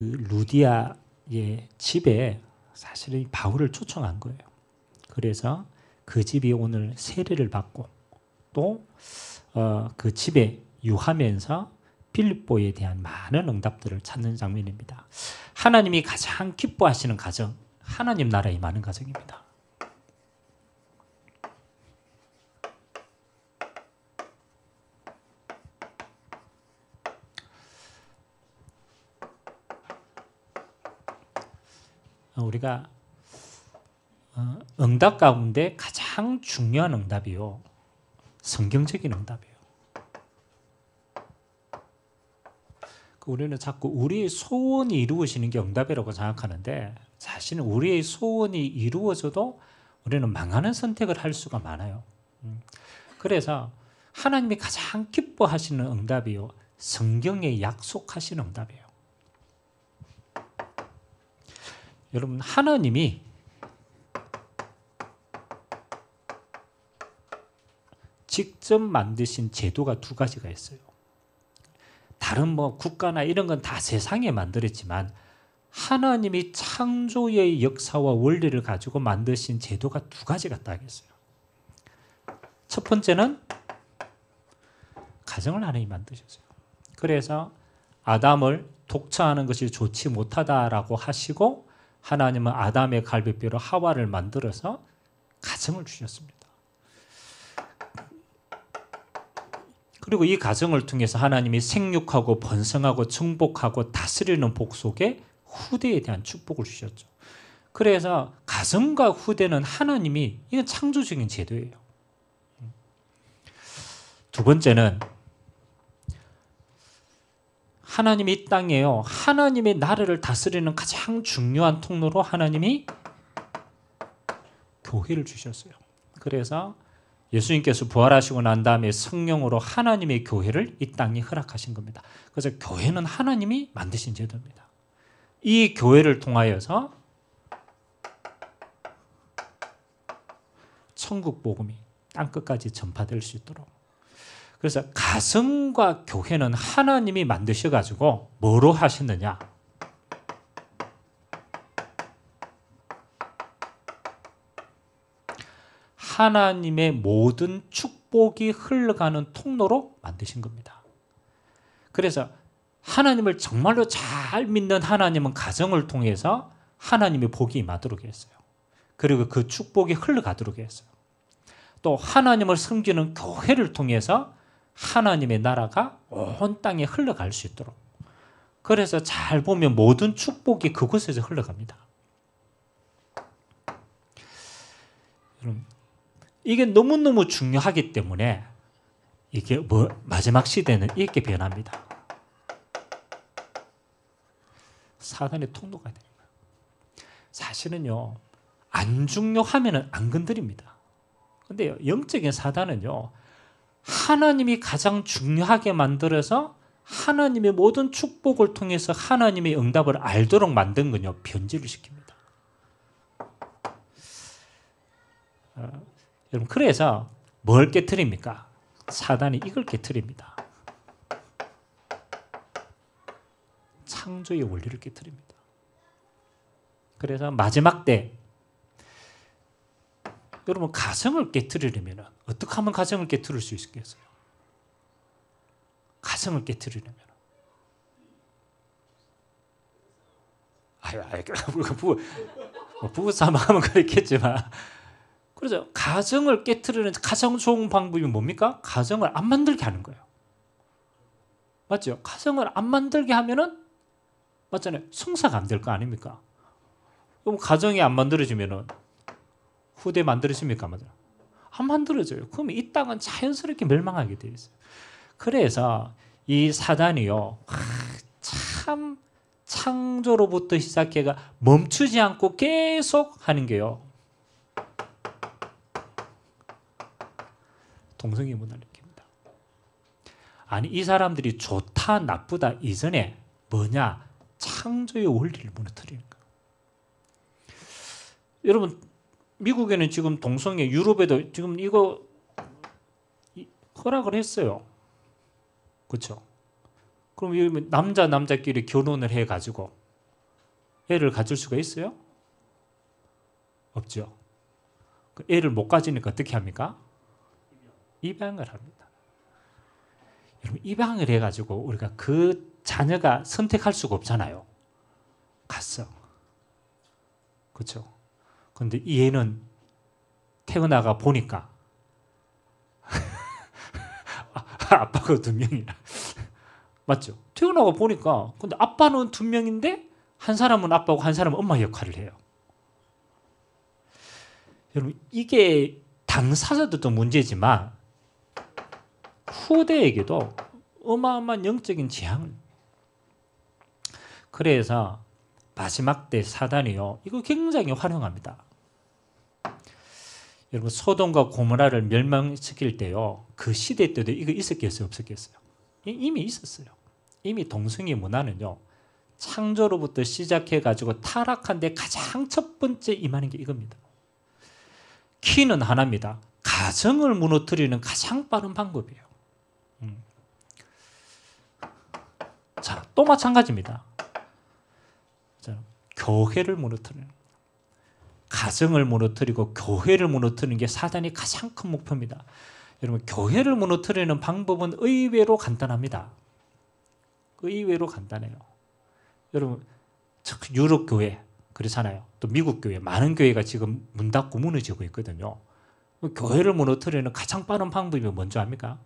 루디아의 집에 사실은 바울을 초청한 거예요. 그래서 그 집이 오늘 세례를 받고 또 그 집에 유하면서 빌립보에 대한 많은 응답들을 찾는 장면입니다. 하나님이 가장 기뻐하시는 가정, 하나님 나라에 많은 가정입니다. 우리가 응답 가운데 가장 중요한 응답이요, 성경적인 응답이에요. 우리는 자꾸 우리의 소원이 이루어지는 게 응답이라고 생각하는데, 사실은 우리의 소원이 이루어져도 우리는 망하는 선택을 할 수가 많아요. 그래서 하나님이 가장 기뻐하시는 응답이요, 성경에 약속하시는 응답이에요. 여러분, 하나님이 직접 만드신 제도가 두 가지가 있어요. 다른 국가나 이런 건 다 세상에 만들었지만 하나님이 창조의 역사와 원리를 가지고 만드신 제도가 두 가지가 딱 있어요. 첫 번째는 가정을 하나님이 만드셨어요. 그래서 아담을 독처하는 것이 좋지 못하다라고 하시고 하나님은 아담의 갈비뼈로 하와를 만들어서 가정을 주셨습니다. 그리고 이 가정을 통해서 하나님이 생육하고 번성하고 정복하고 다스리는 복 속에 후대에 대한 축복을 주셨죠. 그래서 가정과 후대는 하나님이, 이건 창조적인 제도예요. 두 번째는 하나님이 이 땅에요, 하나님의 나라를 다스리는 가장 중요한 통로로 하나님이 교회를 주셨어요. 그래서 예수님께서 부활하시고 난 다음에 성령으로 하나님의 교회를 이 땅에 허락하신 겁니다. 그래서 교회는 하나님이 만드신 제도입니다. 이 교회를 통하여서 천국 복음이 땅끝까지 전파될 수 있도록. 그래서 가정과 교회는 하나님이 만드셔가지고 뭐로 하셨느냐? 하나님의 모든 축복이 흘러가는 통로로 만드신 겁니다. 그래서 하나님을 정말로 잘 믿는 하나님은 가정을 통해서 하나님의 복이 임하도록 했어요. 그리고 그 축복이 흘러가도록 했어요. 또 하나님을 섬기는 교회를 통해서 하나님의 나라가 온 땅에 흘러갈 수 있도록. 그래서 잘 보면 모든 축복이 그곳에서 흘러갑니다. 여러분, 이게 너무너무 중요하기 때문에 이게 마지막 시대는 이렇게 변합니다. 사단의 통로가 되는 거예요. 사실은요, 안 중요하면은 안 건드립니다. 근데 영적인 사단은요, 하나님이 가장 중요하게 만들어서 하나님의 모든 축복을 통해서 하나님의 응답을 알도록 만든 건요, 변질을 시킵니다. 여러분, 그래서 뭘 깨트립니까? 사단이 이걸 깨트립니다. 창조의 원리를 깨트립니다. 그래서 마지막 때 여러분, 가정을 깨트리려면 어떻게 하면 가정을 깨트릴 수 있겠어요? 가정을 깨트리려면 부부싸움 하면 그렇겠지만, 그래서 가정을 깨트리는 가장 좋은 방법이 뭡니까? 가정을 안 만들게 하는 거예요. 맞죠? 가정을 안 만들게 하면은, 맞잖아요, 성사가 안 될 거 아닙니까? 그럼 가정이 안 만들어지면은 후대 만들어집니까? 맞아요. 안 만들어져요. 그럼 이 땅은 자연스럽게 멸망하게 되어 있어요. 그래서 이 사단이요, 참 창조로부터 시작해가 멈추지 않고 계속 하는 게요, 동성애 문화를 일으킵니다. 아니, 이 사람들이 좋다 나쁘다 이전에 뭐냐? 창조의 원리를 무너뜨리는 거예요. 여러분, 미국에는 지금 동성애, 유럽에도 지금 이거 허락을 했어요. 그렇죠? 그럼 남자끼리 결혼을 해가지고 애를 가질 수가 있어요? 없죠. 애를 못 가지니까 어떻게 합니까? 입양을 합니다. 여러분, 입양을 해가지고 우리가 그 자녀가 선택할 수가 없잖아요. 갔어. 그렇죠? 근데 이 애는 태어나가 보니까 아빠가 2명이라. 맞죠? 태어나가 보니까 근데 아빠는 2명인데 한 사람은 아빠고 한 사람은 엄마 역할을 해요. 여러분, 이게 당사자들도 문제지만 후대에게도 어마어마한 영적인 재앙을. 그래서 마지막 때 사단이요, 이거 굉장히 활용합니다. 여러분, 소돔과 고모라를 멸망시킬 때요, 그 시대 때도 이거 있었겠어요, 없었겠어요? 이미 있었어요. 이미 동성애 문화는요, 창조로부터 시작해가지고 타락한 데 가장 첫 번째 임하는 게 이겁니다. 키는 하나입니다. 가정을 무너뜨리는 가장 빠른 방법이에요. 자, 또 마찬가지입니다. 자, 교회를 무너뜨리는, 가정을 무너뜨리고 교회를 무너뜨리는 게 사단이 가장 큰 목표입니다. 여러분, 교회를 무너뜨리는 방법은 의외로 간단합니다. 의외로 간단해요. 여러분, 유럽 교회 그렇잖아요. 또 미국 교회, 많은 교회가 지금 문 닫고 무너지고 있거든요. 교회를 무너뜨리는 가장 빠른 방법이 뭔지 압니까?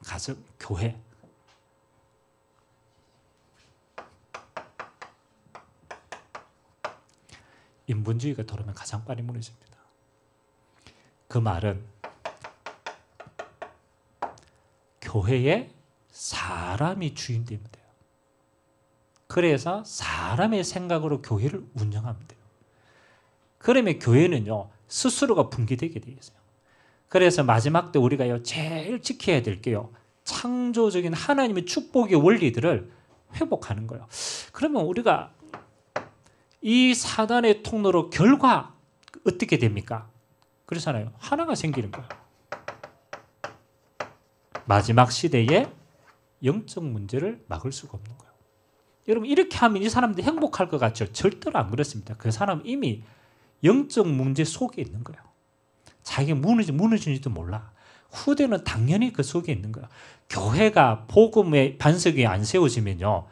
가정, 교회. 인본주의가 들어오면 가장 빨리 무너집니다. 그 말은 교회에 사람이 주인 되면 돼요. 그래서 사람의 생각으로 교회를 운영하면 돼요. 그러면 교회는요, 스스로가 붕괴되게 되어 있어요. 그래서 마지막 때 우리가요, 제일 지켜야 될 게요, 창조적인 하나님의 축복의 원리들을 회복하는 거예요. 그러면 우리가 이 사단의 통로로 결과 어떻게 됩니까? 그렇잖아요. 하나가 생기는 거예요. 마지막 시대에 영적 문제를 막을 수가 없는 거예요. 여러분, 이렇게 하면 이 사람들이 행복할 것 같죠? 절대로 안 그렇습니다. 그 사람은 이미 영적 문제 속에 있는 거예요. 자기가 무너진지도 몰라. 후대는 당연히 그 속에 있는 거예요. 교회가 복음의 반석 위에 안 세워지면요,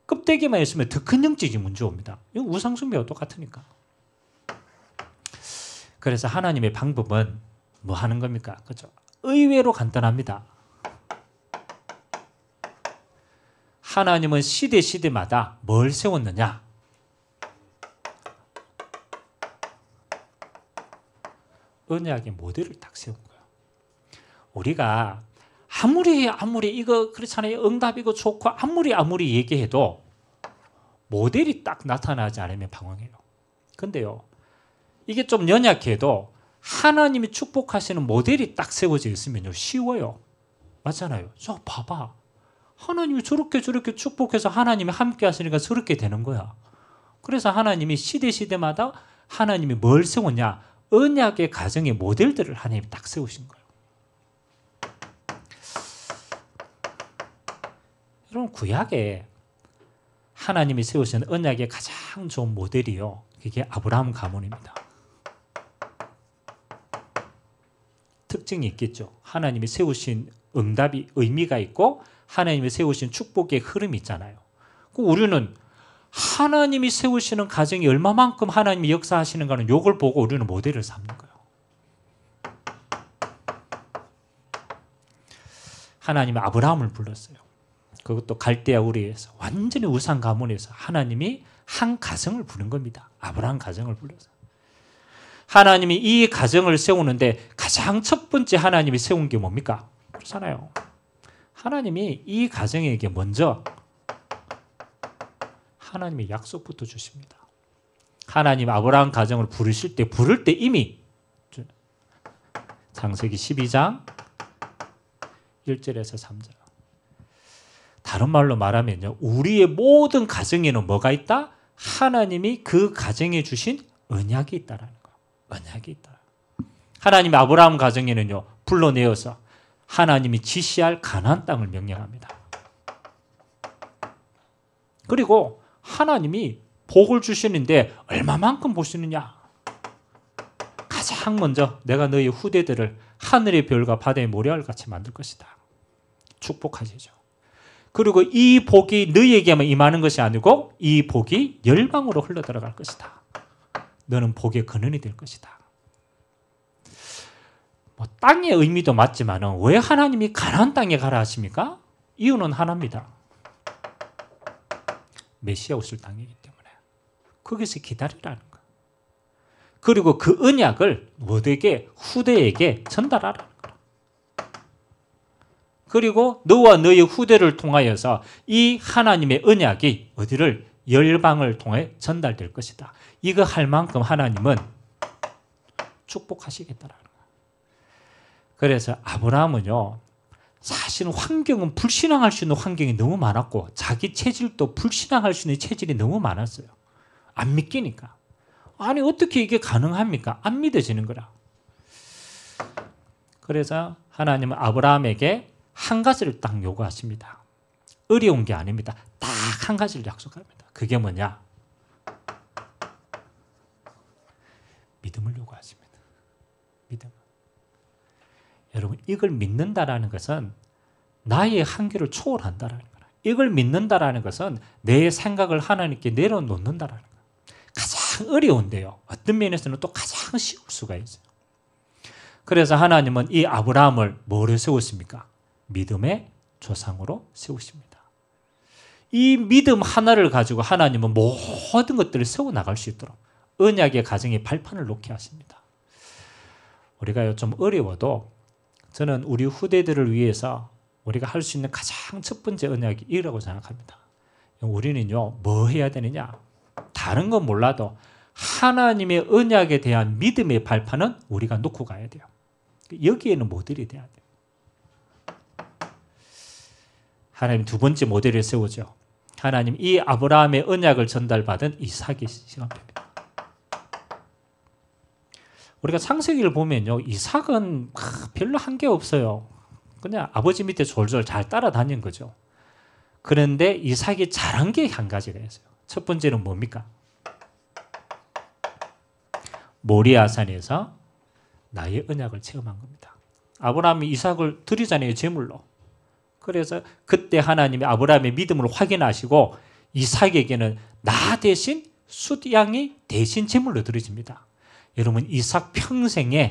껍데기만 있으면 더 큰 영적인 문제 옵니다. 이거 우상숭배와 똑같으니까. 그래서 하나님의 방법은 뭐 하는 겁니까? 그렇죠? 의외로 간단합니다. 하나님은 시대마다 뭘 세웠느냐? 언약의 모델을 딱 세운 거예요. 우리가 아무리 이거 그렇잖아요. 응답이고 좋고 아무리 얘기해도 모델이 딱 나타나지 않으면 방황해요. 근데요, 이게 좀 연약해도 하나님이 축복하시는 모델이 딱 세워져 있으면요, 쉬워요. 맞잖아요. 저 봐봐. 하나님이 저렇게 축복해서 하나님이 함께 하시니까 저렇게 되는 거야. 그래서 하나님이 시대마다 하나님이 뭘 세웠냐? 언약의 가정의 모델들을 하나님이 딱 세우신 거예요. 여러분, 구약에 하나님이 세우신 언약의 가장 좋은 모델이요, 그게 아브라함 가문입니다. 특징이 있겠죠. 하나님이 세우신 응답이 의미가 있고 하나님이 세우신 축복의 흐름이 있잖아요. 우리는 하나님이 세우시는 가정이 얼마만큼 하나님이 역사하시는가는 이걸 보고 우리는 모델을 삼는 거예요. 하나님이 아브라함을 불렀어요. 그것도 갈대아 우리에서 완전히 우상 가문에서 하나님이 한 가정을 부른 겁니다. 아브라함 가정을 불러서. 하나님이 이 가정을 세우는데 가장 첫 번째 하나님이 세운 게 뭡니까? 그렇잖아요. 하나님이 이 가정에게 먼저 하나님의 약속부터 주십니다. 하나님 아브라함 가정을 부를 때 이미 창세기 12장 1절에서 3절. 다른 말로 말하면요, 우리의 모든 가정에는 뭐가 있다? 하나님이 그 가정에 주신 언약이 있다라는 거예요. 언약이 있다. 하나님이 아브라함 가정에는요, 불러내어서 하나님이 지시할 가나안 땅을 명령합니다. 그리고 하나님이 복을 주시는데 얼마만큼 보시느냐? 가장 먼저 내가 너희 후대들을 하늘의 별과 바다의 모래알 같이 만들 것이다. 축복하시죠. 그리고 이 복이 너희에게만 임하는 것이 아니고 이 복이 열방으로 흘러들어갈 것이다. 너는 복의 근원이 될 것이다. 땅의 의미도 맞지만 왜 하나님이 가나안 땅에 가라 하십니까? 이유는 하나입니다. 메시아 오실 땅이기 때문에 거기서 기다리라는 거예요. 그리고 그 언약을 너에게 후대에게 전달하라는 거예요. 그리고 너와 너의 후대를 통하여서 이 하나님의 언약이 어디를 열방을 통해 전달될 것이다. 이거 할 만큼 하나님은 축복하시겠다라는 거예요. 그래서 아브라함은요, 사실은 환경은 불신앙할 수 있는 환경이 너무 많았고 자기 체질도 불신앙할 수 있는 체질이 너무 많았어요. 안 믿기니까. 아니 어떻게 이게 가능합니까? 안 믿어지는 거라. 그래서 하나님은 아브라함에게 한 가지를 딱 요구하십니다. 어려운 게 아닙니다. 딱 한 가지를 약속합니다. 그게 뭐냐? 믿음을 요구하십니다. 믿음. 여러분, 이걸 믿는다라는 것은 나의 한계를 초월한다라는 거예요. 이걸 믿는다라는 것은 내 생각을 하나님께 내려놓는다라는 거예요. 가장 어려운데요. 어떤 면에서는 또 가장 쉬울 수가 있어요. 그래서 하나님은 이 아브라함을 뭐로 세웠습니까? 믿음의 조상으로 세우십니다. 이 믿음 하나를 가지고 하나님은 모든 것들을 세워나갈 수 있도록 언약의 가정에 발판을 놓게 하십니다. 우리가 좀 어려워도 저는 우리 후대들을 위해서 우리가 할 수 있는 가장 첫 번째 언약이 이라고 생각합니다. 우리는요, 뭐 해야 되느냐? 다른 건 몰라도 하나님의 언약에 대한 믿음의 발판은 우리가 놓고 가야 돼요. 여기에는 모델이 돼야 돼요. 하나님 두 번째 모델을 세우죠. 하나님 이 아브라함의 언약을 전달받은 이삭이 시간표입니다. 우리가 창세기를 보면요, 이삭은 별로 한 게 없어요. 그냥 아버지 밑에 졸졸 잘 따라다닌 거죠. 그런데 이삭이 잘한 게 한 가지가 있어요. 첫 번째는 뭡니까? 모리아산에서 나의 언약을 체험한 겁니다. 아브라함이 이삭을 드리잖아요, 제물로. 그래서 그때 하나님이 아브라함의 믿음을 확인하시고 이삭에게는 나 대신 숫양이 대신 제물로 드려집니다. 여러분, 이삭 평생에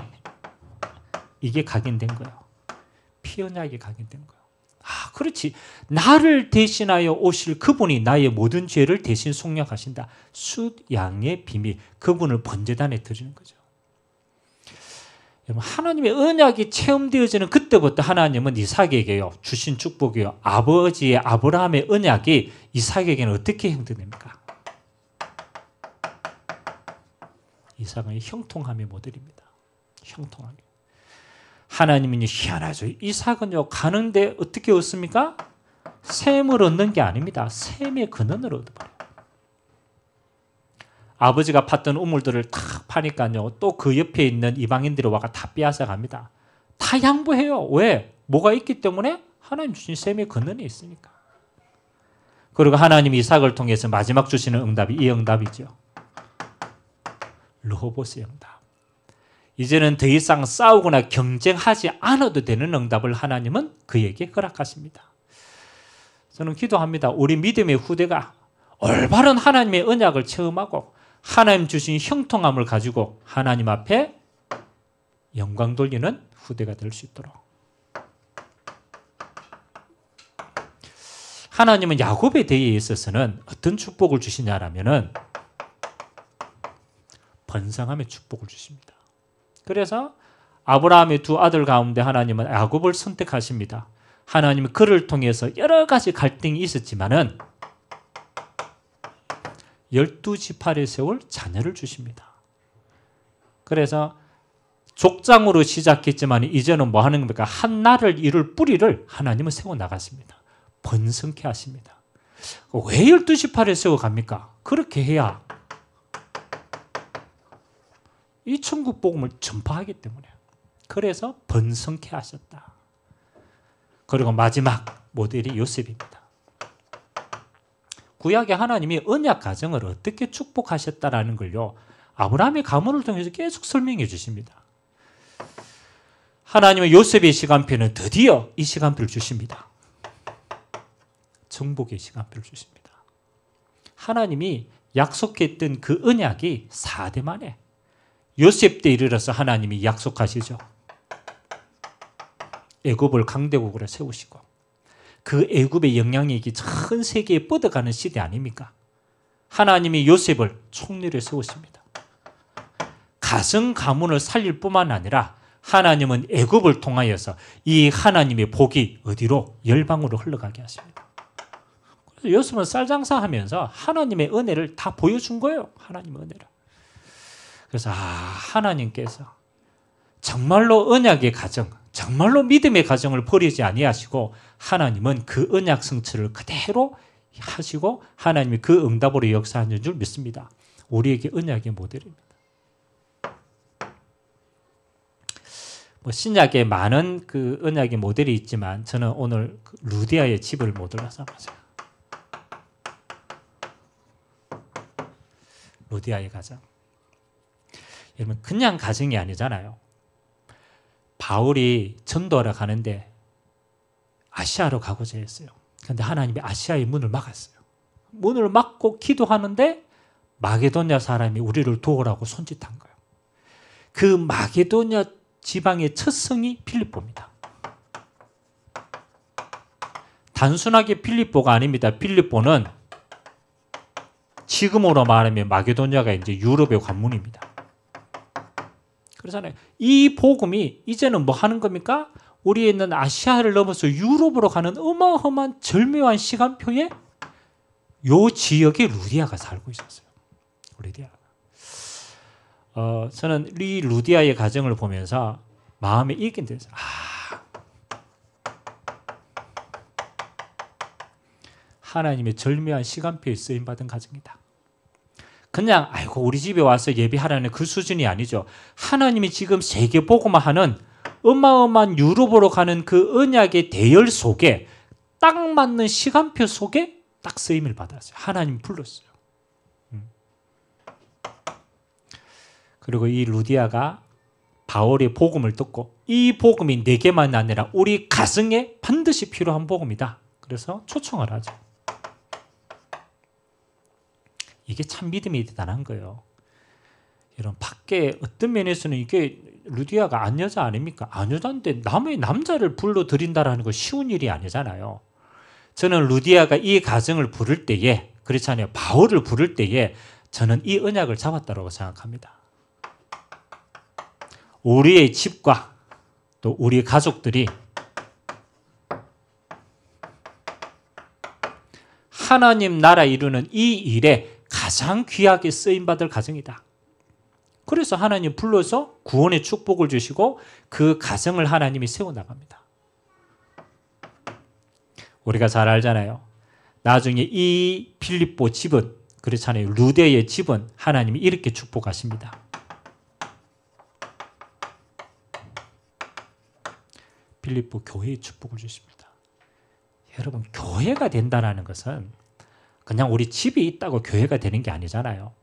이게 각인된 거예요. 피언약이 각인된 거예요. 아, 그렇지. 나를 대신하여 오실 그분이 나의 모든 죄를 대신 속량하신다. 숫양의 비밀, 그분을 번제단에 드리는 거죠. 여러분, 하나님의 언약이 체험되어지는 그때부터 하나님은 이삭에게요, 주신 축복이요, 아버지의 아브라함의 언약이 이삭에게는 어떻게 형성됩니까? 이삭은 형통함의 모델입니다. 형통함이. 하나님은 희한하죠. 이삭은요, 가는데 어떻게 얻습니까? 샘을 얻는 게 아닙니다. 샘의 근원을 얻어버려요. 아버지가 팠던 우물들을 탁 파니까요, 또 그 옆에 있는 이방인들이 와가 다 빼앗아 갑니다. 다 양보해요. 왜? 뭐가 있기 때문에? 하나님 주신 샘의 근원이 있으니까. 그리고 하나님 이삭을 통해서 마지막 주시는 응답이 이 응답이죠. 르호보스의 응답. 이제는 더 이상 싸우거나 경쟁하지 않아도 되는 응답을 하나님은 그에게 허락하십니다. 저는 기도합니다. 우리 믿음의 후대가 올바른 하나님의 언약을 체험하고 하나님 주신 형통함을 가지고 하나님 앞에 영광 돌리는 후대가 될 수 있도록. 하나님은 야곱의 대에 있어서는 어떤 축복을 주시냐라면은 번성함의 축복을 주십니다. 그래서 아브라함의 두 아들 가운데 하나님은 야곱을 선택하십니다. 하나님은 그를 통해서 여러 가지 갈등이 있었지만은 12지파를 세울 자녀를 주십니다. 그래서 족장으로 시작했지만 이제는 뭐 하는 겁니까? 한 날을 이룰 뿌리를 하나님은 세워나갔습니다. 번성케 하십니다. 왜 12지파를 세워갑니까? 그렇게 해야 이 천국 복음을 전파하기 때문에. 그래서 번성케 하셨다. 그리고 마지막 모델이 요셉입니다. 구약의 하나님이 언약 가정을 어떻게 축복하셨다라는 걸요, 아브라함의 가문을 통해서 계속 설명해 주십니다. 하나님은 요셉의 시간표는 드디어 이 시간표를 주십니다. 정복의 시간표를 주십니다. 하나님이 약속했던 그 언약이 4대 만에 요셉 때 이르러서 하나님이 약속하시죠. 애굽을 강대국으로 세우시고 그 애굽의 영향력이 전 세계에 뻗어가는 시대 아닙니까? 하나님이 요셉을 총리로 세우십니다. 가정 가문을 살릴 뿐만 아니라 하나님은 애굽을 통하여서 이 하나님의 복이 어디로? 열방으로 흘러가게 하십니다. 그래서 요셉은 쌀장사하면서 하나님의 은혜를 다 보여준 거예요. 하나님의 은혜를. 그래서 하나님께서 정말로 언약의 가정, 정말로 믿음의 가정을 버리지 아니하시고 하나님은 그 언약 성취를 그대로 하시고 하나님이 그 응답으로 역사하는 줄 믿습니다. 우리에게 언약의 모델입니다. 신약에 많은 그 언약의 모델이 있지만 저는 오늘 루디아의 집을 모델로 삼았어요. 루디아의 가정. 여러분 그냥 가정이 아니잖아요. 바울이 전도하러 가는데 아시아로 가고자 했어요. 그런데 하나님이 아시아의 문을 막았어요. 문을 막고 기도하는데 마게도냐 사람이 우리를 도우라고 손짓한 거예요. 그 마게도냐 지방의 첫 성이 빌립보입니다. 단순하게 빌립보가 아닙니다. 빌립보는 지금으로 말하면 마게도냐가 이제 유럽의 관문입니다. 그렇잖아요. 이 복음이 이제는 뭐 하는 겁니까? 우리에 있는 아시아를 넘어서 유럽으로 가는 어마어마한 절묘한 시간표에 요 지역에 루디아가 살고 있었어요. 루디아. 저는 이 루디아의 가정을 보면서 마음에 익긴 됐어요. 하나님의 절묘한 시간표에 쓰임받은 가정이다. 그냥 아이고 우리 집에 와서 예배하라는 그 수준이 아니죠. 하나님이 지금 세계 복음화 하는 어마어마한 유럽으로 가는 그 언약의 대열 속에 딱 맞는 시간표 속에 딱 쓰임을 받았어요. 하나님이 불렀어요. 그리고 이 루디아가 바울의 복음을 듣고 이 복음이 내게만 아니라 우리 가정에 반드시 필요한 복음이다. 그래서 초청을 하죠. 이게 참 믿음이 대단한 거예요. 여러분 밖에 어떤 면에서는 이게 루디아가 안 여자 아닙니까? 안 여자인데 남의 남자를 불러들인다라는 거 쉬운 일이 아니잖아요. 저는 루디아가 이 가정을 부를 때에 그렇잖아요. 바울을 부를 때에 저는 이 언약을 잡았다고 생각합니다. 우리의 집과 또 우리 가족들이 하나님 나라 이루는 이 일에 가장 귀하게 쓰임받을 가정이다. 그래서 하나님 불러서 구원의 축복을 주시고 그 가정을 하나님이 세워나갑니다. 우리가 잘 알잖아요. 나중에 이 빌립보 집은 그렇잖아요. 루데의 집은 하나님이 이렇게 축복하십니다. 빌립보 교회의 축복을 주십니다. 여러분 교회가 된다는 것은 그냥 우리 집이 있다고 교회가 되는 게 아니잖아요.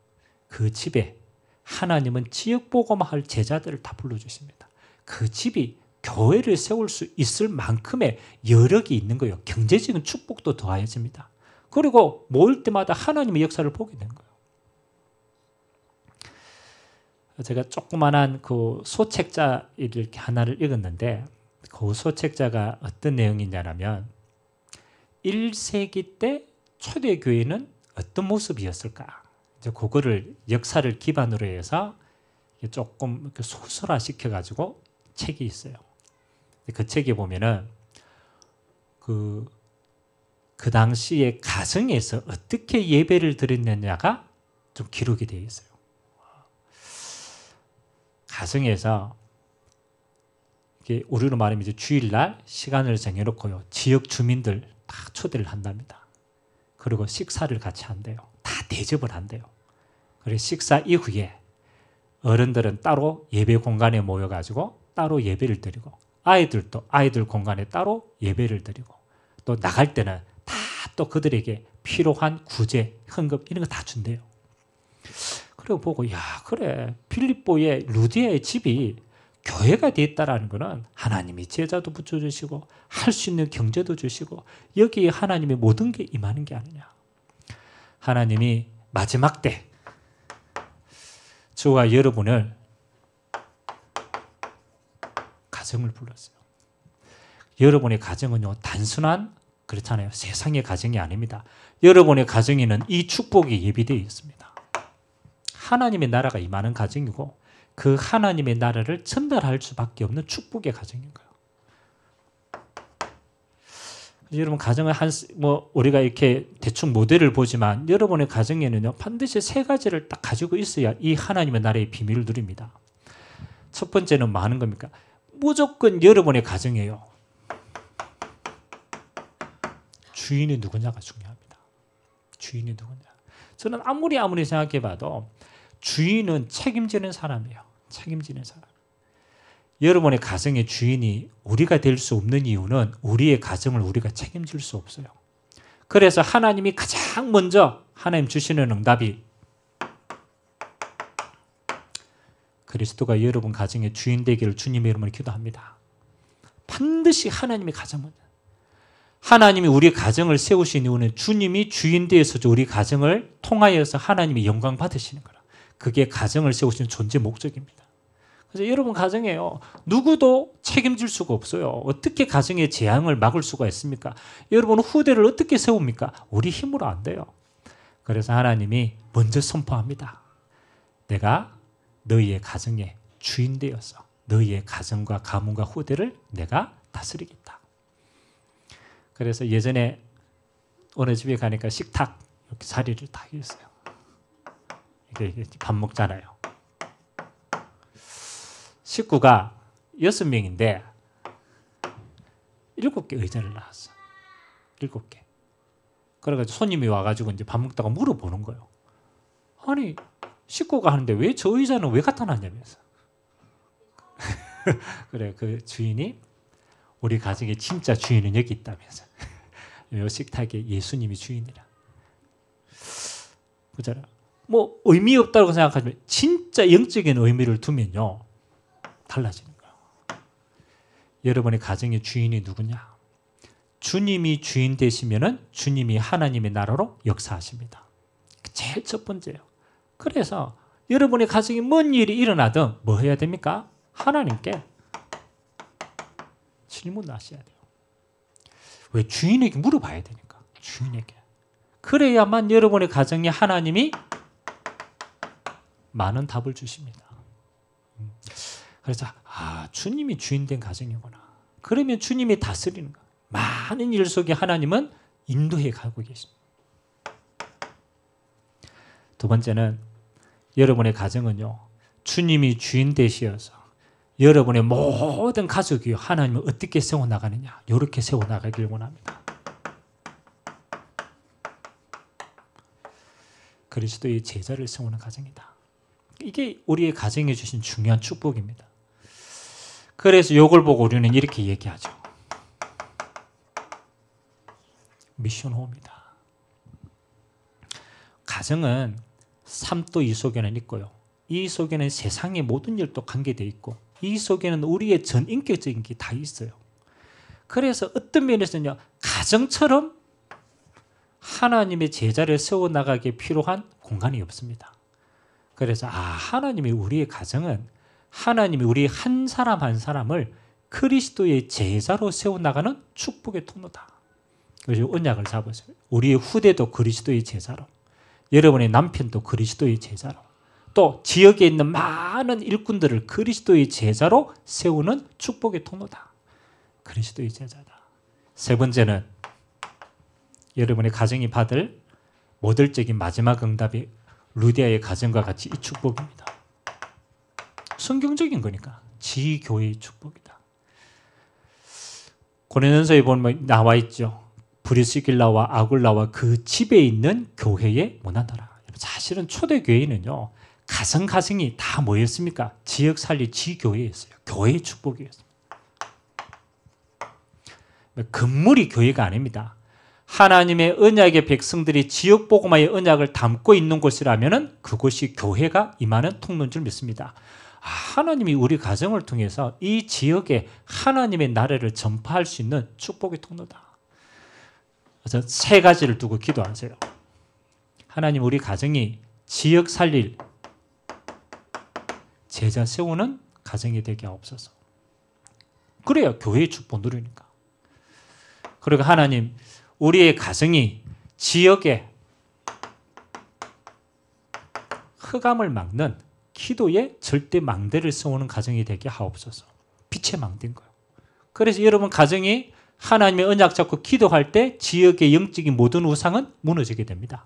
그 집에 하나님은 지역복음할 제자들을 다 불러주십니다. 그 집이 교회를 세울 수 있을 만큼의 여력이 있는 거예요. 경제적인 축복도 더하여집니다. 그리고 모일 때마다 하나님의 역사를 보게 된 거예요. 제가 조그만한 그 소책자 이렇게 하나를 읽었는데 그 소책자가 어떤 내용이냐면 1세기 때 초대교회는 어떤 모습이었을까? 이제 그거를 역사를 기반으로 해서 조금 소설화시켜가지고 책이 있어요. 그 책에 보면은 그 당시에 가정에서 어떻게 예배를 드렸느냐가 좀 기록이 되어 있어요. 가정에서 우리로 말하면 이제 주일날 시간을 정해놓고요. 지역 주민들 다 초대를 한답니다. 그리고 식사를 같이 한대요. 다 대접을 한대요. 그리고 식사 이후에 어른들은 따로 예배 공간에 모여가지고 따로 예배를 드리고 아이들도 아이들 공간에 따로 예배를 드리고 또 나갈 때는 다 또 그들에게 필요한 구제, 헌금 이런 거 다 준대요. 그리고 보고 야 그래 빌립보의 루디아의 집이 교회가 됐다라는 거는 하나님이 제자도 붙여주시고 할 수 있는 경제도 주시고 여기에 하나님의 모든 게 임하는 게 아니냐. 하나님이 마지막 때 저와 여러분을 가정을 불렀어요. 여러분의 가정은요 단순한 그렇잖아요. 세상의 가정이 아닙니다. 여러분의 가정에는 이 축복이 예비되어 있습니다. 하나님의 나라가 임하는 가정이고 그 하나님의 나라를 전달할 수밖에 없는 축복의 가정인 거예요. 여러분 가정을 우리가 이렇게 대충 모델을 보지만 여러분의 가정에는요 반드시 세 가지를 딱 가지고 있어야 이 하나님의 나라의 비밀을 누립니다. 첫 번째는 뭐 하는 겁니까? 무조건 여러분의 가정이에요. 주인이 누구냐가 중요합니다. 주인이 누구냐. 저는 아무리 생각해봐도 주인은 책임지는 사람이에요. 책임지는 사람. 여러분의 가정의 주인이 우리가 될 수 없는 이유는 우리의 가정을 우리가 책임질 수 없어요. 그래서 하나님이 가장 먼저 하나님 주시는 응답이 그리스도가 여러분 가정의 주인 되기를 주님의 이름으로 기도합니다. 반드시 하나님이 가장 먼저. 하나님이 우리 가정을 세우신 이유는 주님이 주인 되어서 우리 가정을 통하여서 하나님이 영광 받으시는 거라. 그게 가정을 세우시는 존재 목적입니다. 그래서 여러분 가정에요. 누구도 책임질 수가 없어요. 어떻게 가정의 재앙을 막을 수가 있습니까? 여러분 후대를 어떻게 세웁니까? 우리 힘으로 안 돼요. 그래서 하나님이 먼저 선포합니다. 내가 너희의 가정의 주인 되어서 너희의 가정과 가문과 후대를 내가 다스리겠다. 그래서 예전에 어느 집에 가니까 식탁 이렇게 자리를 딱 했어요. 이게 밥 먹잖아요. 식구가 6명인데 7개 의자를 놨어. 7개. 그래가지고 손님이 와가지고 이제 밥 먹다가 물어보는 거예요. 아니 식구가 하는데 왜 저 의자는 왜 갖다 놨냐면서. 그래 그 주인이 우리 가정의 진짜 주인은 여기 있다면서. 이 식탁에 예수님이 주인이라. 보잖아. 뭐 의미 없다고 생각하지만 진짜 영적인 의미를 두면요 달라지는 거예요. 여러분의 가정의 주인이 누구냐? 주님이 주인 되시면은 주님이 하나님의 나라로 역사하십니다. 제일 첫 번째예요. 그래서 여러분의 가정에 뭔 일이 일어나든 뭐 해야 됩니까? 하나님께 질문하셔야 돼요. 왜? 주인에게 물어봐야 되니까. 주인에게. 그래야만 여러분의 가정에 하나님이 많은 답을 주십니다. 그래서 주님이 주인된 가정이구나. 그러면 주님이 다스리는 거예요. 많은 일 속에 하나님은 인도해 가고 계십니다. 두 번째는 여러분의 가정은요. 주님이 주인 되시어서 여러분의 모든 가족이 하나님을 어떻게 세워나가느냐. 이렇게 세워나가길 원합니다. 그리스도의 제자를 세우는 가정이다. 이게 우리의 가정에 주신 중요한 축복입니다. 그래서 이걸 보고 우리는 이렇게 얘기하죠. 미션홈이다. 가정은 삶도 이 속에는 있고요. 이 속에는 세상의 모든 일도 관계되어 있고 이 속에는 우리의 전 인격적인 게 다 있어요. 그래서 어떤 면에서는요. 가정처럼 하나님의 제자를 세워나가기에 필요한 공간이 없습니다. 그래서 하나님이 우리의 가정은 하나님이 우리 한 사람 한 사람을 그리스도의 제자로 세워나가는 축복의 통로다. 그래서 언약을 잡으세요. 우리의 후대도 그리스도의 제자로, 여러분의 남편도 그리스도의 제자로, 또 지역에 있는 많은 일꾼들을 그리스도의 제자로 세우는 축복의 통로다. 그리스도의 제자다. 세 번째는 여러분의 가정이 받을 모델적인 마지막 응답이 루디아의 가정과 같이 이 축복입니다. 성경적인 거니까 지교회의 축복이다. 고린도전서에 보면 나와 있죠. 브리스길라와 아굴라와 그 집에 있는 교회의 문화더라. 사실은 초대교회는요. 가정이 다 뭐였습니까? 지역 살리 지교회였어요. 교회의 축복이었습니다. 건물이 교회가 아닙니다. 하나님의 언약의 백성들이 지역 복음화의 언약을 담고 있는 곳이라면 그곳이 교회가 임하는 통로인 줄 믿습니다. 하나님이 우리 가정을 통해서 이 지역에 하나님의 나라를 전파할 수 있는 축복의 통로다. 그래서 세 가지를 두고 기도하세요. 하나님, 우리 가정이 지역 살릴 제자 세우는 가정이 되게 하옵소서. 그래야 교회의 축복 누리니까. 그리고 하나님, 우리의 가정이 지역에 흑암을 막는 기도의 절대 망대를 세우는 가정이 되게 하옵소서. 빛의 망대인 거예요. 그래서 여러분 가정이 하나님의 언약 잡고 기도할 때 지역의 영적인 모든 우상은 무너지게 됩니다.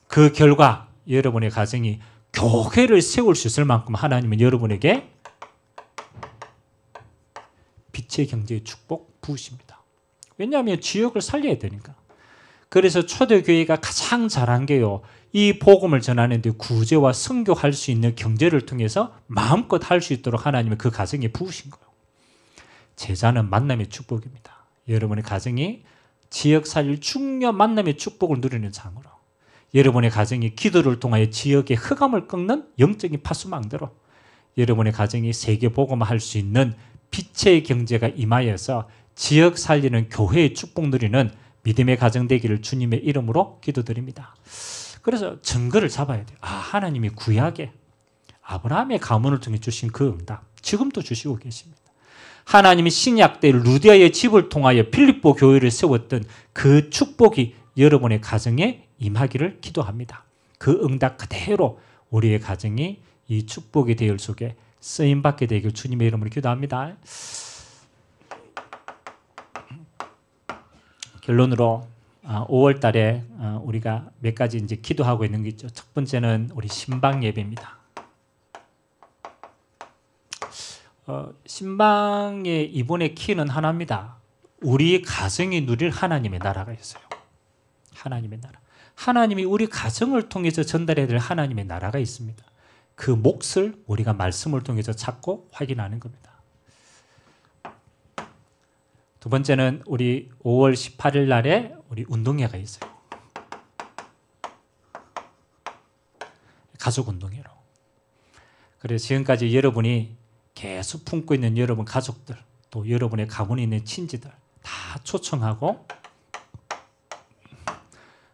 그 결과 여러분의 가정이 교회를 세울 수 있을 만큼 하나님은 여러분에게 빛의 경제의 축복 부으십니다. 왜냐하면 지역을 살려야 되니까. 그래서 초대교회가 가장 잘한 게요, 이 복음을 전하는데 구제와 선교할 수 있는 경제를 통해서 마음껏 할 수 있도록 하나님은 그 가정에 부으신 거예요. 제자는 만남의 축복입니다. 여러분의 가정이 지역 살릴 중요한 만남의 축복을 누리는 장으로, 여러분의 가정이 기도를 통하여 지역의 흑암을 꺾는 영적인 파수망대로, 여러분의 가정이 세계 복음화할 수 있는 빛의 경제가 임하여서 지역 살리는 교회의 축복 누리는 믿음의 가정 되기를 주님의 이름으로 기도드립니다. 그래서 증거를 잡아야 돼요. 하나님이 구약에 아브라함의 가문을 통해 주신 그 응답 지금도 주시고 계십니다. 하나님이 신약 때 루디아의 집을 통하여 필립보 교회를 세웠던 그 축복이 여러분의 가정에 임하기를 기도합니다. 그 응답 그대로 우리의 가정이 이 축복의 대열 속에 쓰임받게 되길 주님의 이름으로 기도합니다. 결론으로 5월 달에 우리가 몇 가지 이제 기도하고 있는 게 있죠. 첫 번째는 우리 신방 예배입니다. 신방의 이번의 키는 하나입니다. 우리 가정이 누릴 하나님의 나라가 있어요. 하나님의 나라. 하나님이 우리 가정을 통해서 전달해야 될 하나님의 나라가 있습니다. 그 몫을 우리가 말씀을 통해서 찾고 확인하는 겁니다. 두 번째는 우리 5월 18일 날에 우리 운동회가 있어요. 가족 운동회로. 그래서 지금까지 여러분이 계속 품고 있는 여러분 가족들, 또 여러분의 가문에 있는 친지들 다 초청하고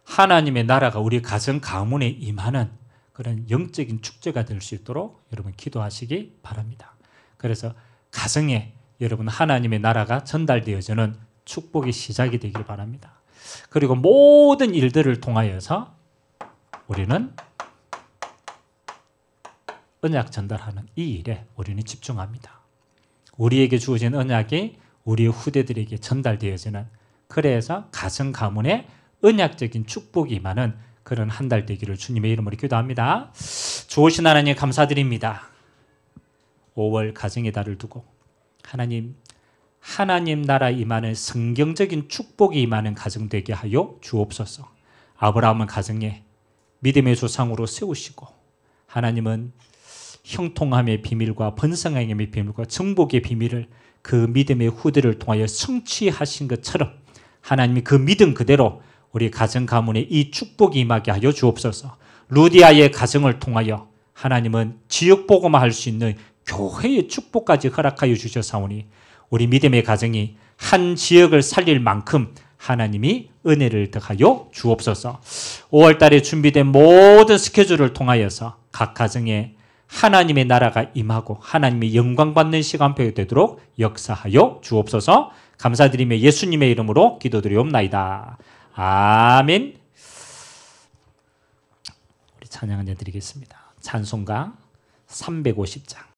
하나님의 나라가 우리 가정 가문에 임하는 그런 영적인 축제가 될 수 있도록 여러분 기도하시기 바랍니다. 그래서 가정에 여러분 하나님의 나라가 전달되어지는 축복의 시작이 되길 바랍니다. 그리고 모든 일들을 통하여서 우리는 언약 전달하는 이 일에 우리는 집중합니다. 우리에게 주어진 언약이 우리의 후대들에게 전달되어지는, 그래서 가정 가문에 언약적인 축복이 임하는 그런 한 달 되기를 주님의 이름으로 기도합니다. 좋으신 하나님 감사드립니다. 5월 가정의 달을 두고 하나님 나라 임하는 성경적인 축복이 임하는 가정 되게 하여 주옵소서. 아브라함은 가정에 믿음의 조상으로 세우시고, 하나님은 형통함의 비밀과 번성함의 비밀과 정복의 비밀을 그 믿음의 후대를 통하여 성취하신 것처럼 하나님이 그 믿음 그대로 우리 가정 가문에 이 축복이 임하게 하여 주옵소서. 루디아의 가정을 통하여 하나님은 지역 복음화할 수 있는 교회의 축복까지 허락하여 주셔사오니 우리 믿음의 가정이 한 지역을 살릴 만큼 하나님이 은혜를 더하여 주옵소서. 5월 달에 준비된 모든 스케줄을 통하여서 각 가정에 하나님의 나라가 임하고 하나님이 영광받는 시간표가 되도록 역사하여 주옵소서. 감사드리며 예수님의 이름으로 기도드리옵나이다. 아멘. 우리 찬양 한번 드리겠습니다. 찬송가 350장.